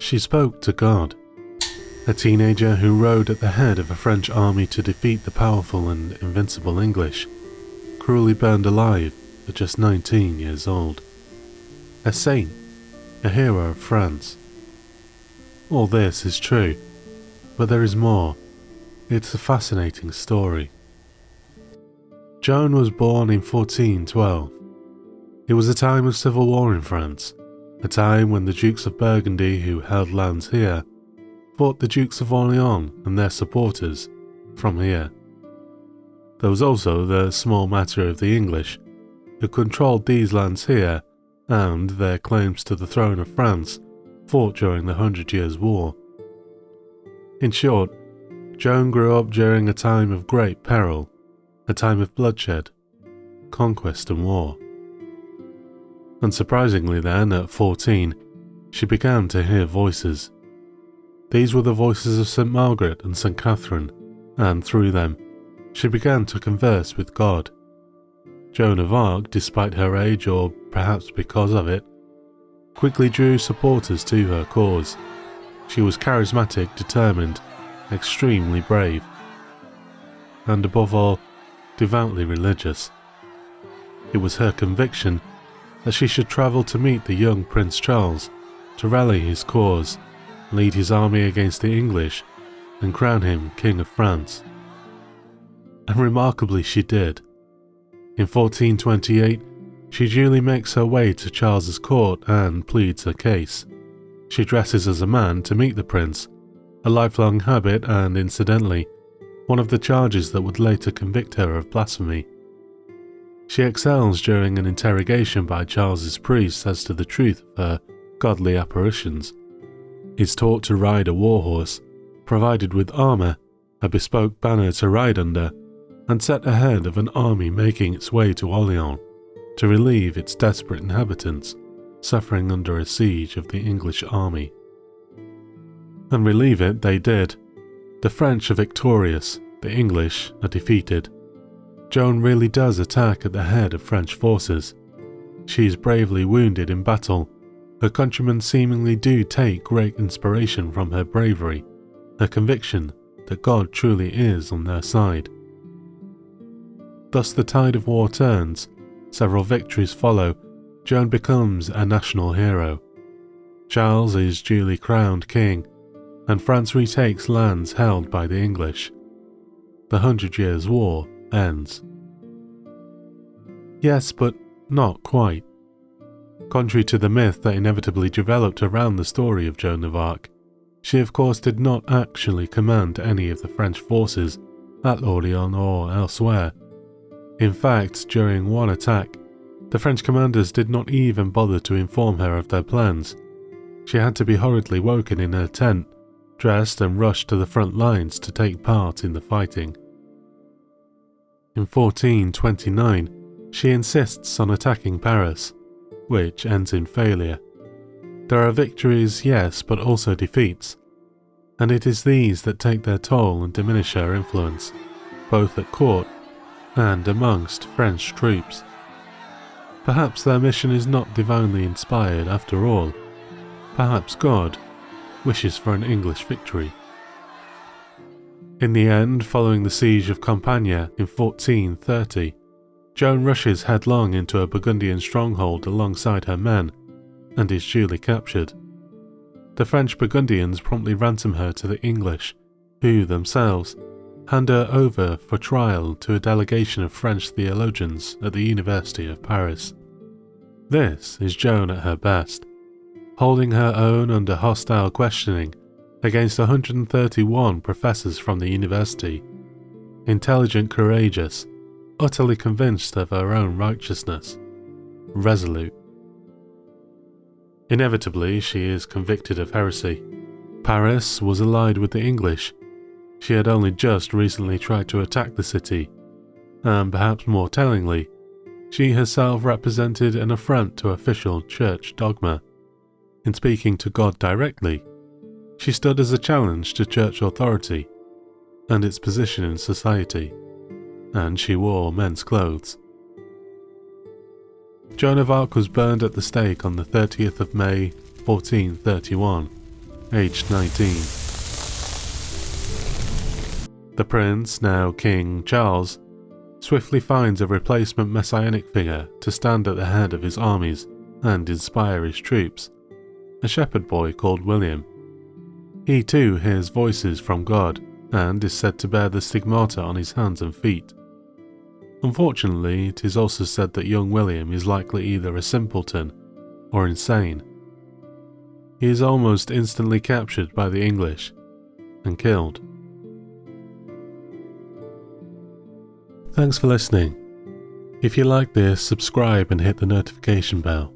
She spoke to God, a teenager who rode at the head of a French army to defeat the powerful and invincible English, cruelly burned alive at just 19 years old. A saint, a hero of France. All this is true, but there is more. It's a fascinating story. Joan was born in 1412. It was a time of civil war in France, a time when the Dukes of Burgundy, who held lands here, fought the Dukes of Orleans and their supporters from here. There was also the small matter of the English, who controlled these lands here and their claims to the throne of France fought during the 100 Years' War. In short, Joan grew up during a time of great peril, a time of bloodshed, conquest and war. Unsurprisingly then, at 14, she began to hear voices. These were the voices of St. Margaret and St. Catherine, and through them, she began to converse with God. Joan of Arc, despite her age, or perhaps because of it, quickly drew supporters to her cause. She was charismatic, determined, extremely brave, and above all, devoutly religious. It was her conviction that she should travel to meet the young Prince Charles, to rally his cause, lead his army against the English, and crown him King of France. And remarkably she did. In 1428, she duly makes her way to Charles's court and pleads her case. She dresses as a man to meet the prince, a lifelong habit and, incidentally, one of the charges that would later convict her of blasphemy. She excels during an interrogation by Charles's priests as to the truth of her godly apparitions, is taught to ride a warhorse, provided with armour, a bespoke banner to ride under, and set ahead of an army making its way to Orleans to relieve its desperate inhabitants suffering under a siege of the English army. And relieve it they did. The French are victorious, the English are defeated. Joan really does attack at the head of French forces. She is bravely wounded in battle. Her countrymen seemingly do take great inspiration from her bravery, her conviction that God truly is on their side. Thus the tide of war turns, several victories follow, Joan becomes a national hero. Charles is duly crowned king, and France retakes lands held by the English. The 100 Years' War ends. Yes, but not quite. Contrary to the myth that inevitably developed around the story of Joan of Arc, she of course did not actually command any of the French forces at Orleans or elsewhere. In fact, during one attack, the French commanders did not even bother to inform her of their plans. She had to be hurriedly woken in her tent, dressed and rushed to the front lines to take part in the fighting. In 1429, she insists on attacking Paris, which ends in failure. There are victories, yes, but also defeats, and it is these that take their toll and diminish her influence, both at court and amongst French troops. Perhaps their mission is not divinely inspired after all. Perhaps God wishes for an English victory. In the end, following the siege of Compiegne in 1430, Joan rushes headlong into a Burgundian stronghold alongside her men, and is duly captured. The French Burgundians promptly ransom her to the English, who themselves hand her over for trial to a delegation of French theologians at the University of Paris. This is Joan at her best, holding her own under hostile questioning against 131 professors from the university, intelligent, courageous, utterly convinced of her own righteousness, resolute. Inevitably, she is convicted of heresy. Paris was allied with the English. She had only just recently tried to attack the city, and perhaps more tellingly, she herself represented an affront to official church dogma. In speaking to God directly, she stood as a challenge to church authority and its position in society, and she wore men's clothes. Joan of Arc was burned at the stake on the 30th of May, 1431. aged 19. The prince, now King Charles, swiftly finds a replacement messianic figure to stand at the head of his armies and inspire his troops, a shepherd boy called William. He too hears voices from God and is said to bear the stigmata on his hands and feet. Unfortunately, it is also said that young William is likely either a simpleton or insane. He is almost instantly captured by the English and killed. Thanks for listening. If you like this, subscribe and hit the notification bell.